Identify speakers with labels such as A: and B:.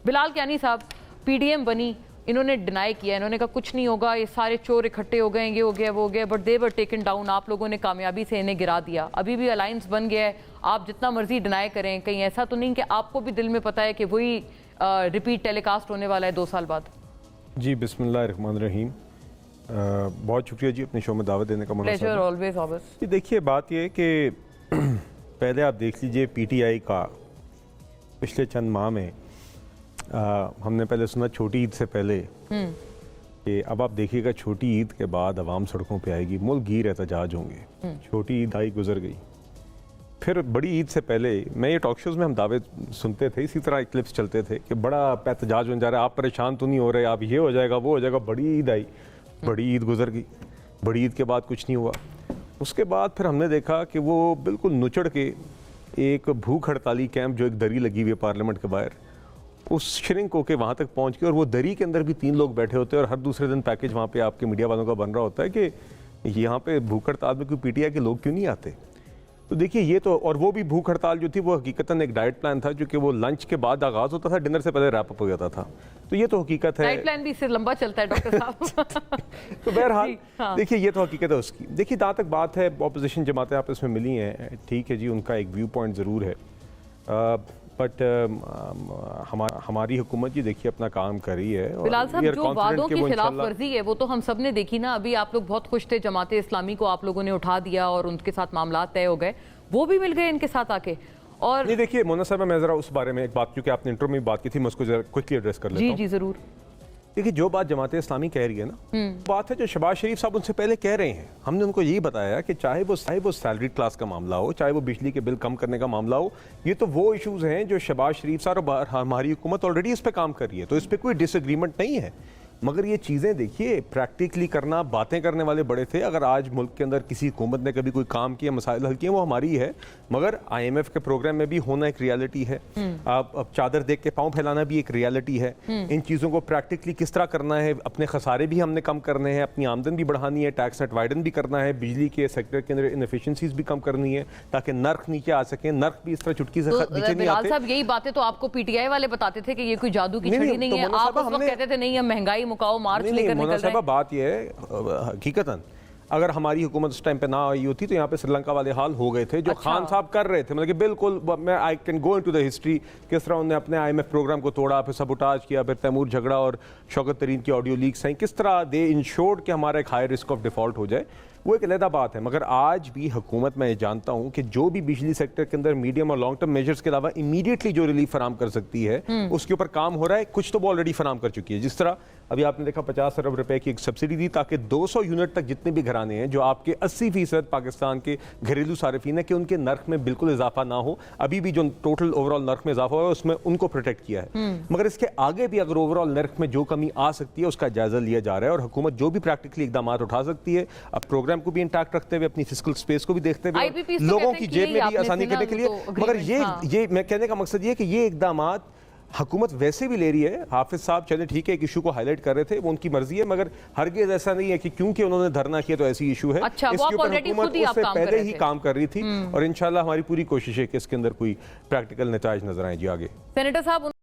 A: बिलाल कियानी साहब, पीडीएम बनी, इन्होंने डिनाई किया, इन्होंने कहा कुछ नहीं होगा, ये सारे चोर इकट्ठे हो गए, ये हो गया वो हो गया, but they were taken down. आप लोगों ने कामयाबी से इन्हें गिरा दिया। अभी भी अलायंस बन गया है, आप जितना मर्जी डिनाई करें, कहीं ऐसा तो नहीं कि आपको भी दिल में पता है कि वही रिपीट टेलीकास्ट होने वाला है 2 साल बाद?
B: जी बिस्मिल्लाहिर्रहमानिर्रहीम, बहुत शुक्रिया जी अपने शो में दावत देने का।
A: Pleasure always always.
B: जी देखिए, बात यह है कि पहले आप देख लीजिए पीटीआई का पिछले चंद माह में हमने पहले सुना छोटी ईद से पहले कि अब आप देखिएगा छोटी ईद के बाद अवाम सड़कों पे आएगी, मुल्क गिर एहतजाज होंगे। छोटी ईद आई गुजर गई, फिर बड़ी ईद से पहले मैं ये टॉक शोज़ में हम दावे सुनते थे, इसी तरह क्लिप्स चलते थे कि बड़ा एहतजाज होने जा रहा है, आप परेशान तो नहीं हो रहे, आप ये हो जाएगा वो हो जाएगा। बड़ी ईद आई, बड़ी ईद गुजर गई, बड़ी ईद के बाद कुछ नहीं हुआ। उसके बाद फिर हमने देखा कि वो बिल्कुल नुचड़ के एक भूख हड़ताली कैंप जो एक दरी लगी हुई है पार्लियामेंट के बाहर, उस श्रिंक होके वहाँ तक पहुँच के, और वो दरी के अंदर भी 3 लोग बैठे होते हैं और हर दूसरे दिन पैकेज वहाँ पे आपके मीडिया वालों का बन रहा होता है कि यहाँ पे भूख हड़ताल में कोई पीटीआई के लोग क्यों नहीं आते। तो देखिए ये तो, और वो भी भूख हड़ताल जो थी वो हकीकतन एक डाइट प्लान था, जो कि वो लंच के बाद आगाज होता था, डिनर से पहले रैप अप हो जाता था। तो ये तो हकीकत है,
A: डाइट प्लान भी इससे लंबा चलता है डॉक्टर साहब।
B: तो बहरहाल
A: हाँ।
B: देखिए ये तो हकीकत है उसकी। देखिए जहाँ तक बात है ऑपोजिशन जमातें आपस में मिली हैं, ठीक है जी, उनका एक व्यू पॉइंट ज़रूर है, बट हमारी हुकूमत जी देखिए अपना काम कर रही है।
A: बिलाल साहब, जो वादों की खिलाफ वर्जी है वो तो हम सब ने देखी ना। अभी आप लोग बहुत खुश थे, जमाते इस्लामी को आप लोगों ने उठा दिया और उनके साथ मामला तय हो गए, वो भी मिल गए इनके साथ आके। और
B: नहीं देखिए मोना साहब, मैं जरा उस बारे में एक बात, क्योंकि आपने इंट्रो में बात की थी, मैं उसको जरा क्विकली एड्रेस कर लेता हूं।
A: जी जरूर।
B: देखिए जो बात जमात इस्लामी कह रही है ना, बात है जो शहबाज शरीफ साहब उनसे पहले कह रहे हैं। हमने उनको यही बताया कि चाहे वो सैलरी क्लास का मामला हो, चाहे वो बिजली के बिल कम करने का मामला हो, ये तो वो इश्यूज हैं जो शहबाज शरीफ साहब और हमारी हुकूमत ऑलरेडी इस पर काम कर रही है, तो इस पर कोई डिसएग्रीमेंट नहीं है। मगर ये चीज़ें देखिए प्रैक्टिकली करना, बातें करने वाले बड़े थे। अगर आज मुल्क के अंदर किसी हुकूमत ने कभी कोई काम किया, मसाइल हल किए, वो हमारी है। मगर IMF के प्रोग्राम में भी होना एक रियलिटी है। अब चादर देख के पाँव फैलाना भी एक रियलिटी है। इन चीज़ों को प्रैक्टिकली किस तरह करना है, अपने खसारे भी हमने कम करने हैं, अपनी आमदन भी बढ़ानी है, टैक्स नेट वाइडन भी करना है, बिजली के सेक्टर के अंदर इनएफिशिएंसीज भी कम करनी है ताकि नर्क नीचे आ सके। नर्क भी इस तरह चुटकी से नीचे नहीं आते।
A: साहब यही बातें तो आपको PTI वाले बताते थे कि ये कोई जादू की छड़ी नहीं है। आप उस वक्त कहते थे नहीं, हम महंगाई मुकाओ, मार्च लेकर निकल रहे हैं।
B: बात यह है हकीकतन, अगर हमारी हुकूमत उस टाइम पे ना आई होती तो यहाँ पे श्रीलंका वाले हाल हो गए थे जो खान साहब कर रहे थे। मतलब कि बिल्कुल मैं I can go into the history, किस तरह उन्होंने अपने IMF प्रोग्राम को तोड़ा, फिर सबोटाज किया, फिर तैमूर झगड़ा और शौकत तरीन की ऑडियो लीक्स हैं, किस तरह दे इंश्योर्ड कि हमारा एक हाई रिस्क ऑफ डिफॉल्ट हो जाए, वो एक अलग बात है। मगर आज भी हुकूमत, मैं जानता हूं कि जो भी बिजली सेक्टर के अंदर मीडियम और लॉन्ग टर्म मेजर्स के अलावा इमीडिएटली जो रिलीफ फराम कर सकती है उसके ऊपर काम हो रहा है। कुछ तो वो ऑलरेडी फराम कर चुकी है। जिस तरह अभी आपने देखा 50 अरब रुपए की एक सब्सिडी दी ताकि 200 यूनिट तक जितने भी घराने हैं जो आपके 80% पाकिस्तान के घरेलू सारिफीन है कि उनके नर्क में बिल्कुल इजाफा ना हो। अभी भी जो टोटल ओवरऑल नर्क में इजाफा हुआ है उसमें उनको प्रोटेक्ट किया है। मगर इसके आगे भी अगर ओवरऑल नर्क में जो कमी आ सकती है उसका जायजा लिया जा रहा है और हुकूमत जो भी प्रैक्टिकली इकदाम उठा सकती है, अब प्रोग्राम को भी इंटैक्ट रखते हुए, अपनी फिजिकल स्पेस को भी देखते हुए, लोगों की जेब में भी आसानी करने के लिए। मगर ये मैं कहने का मकसद ये कि ये इकदाम हुकूमत वैसे भी ले रही है। हाफिज साहब चले ठीक है, एक इशू को हाईलाइट कर रहे थे, वो उनकी मर्जी है, मगर हरगिज़ ऐसा नहीं है कि क्योंकि उन्होंने धरना किया तो ऐसी इशू है।
A: अच्छा,
B: इसके ऊपर हुकूमत उससे पहले ही काम कर रही थी और इंशाल्लाह हमारी पूरी कोशिश है कि इसके अंदर कोई प्रैक्टिकल नताइज नजर आए जी आगे।
A: सेनेटर साहब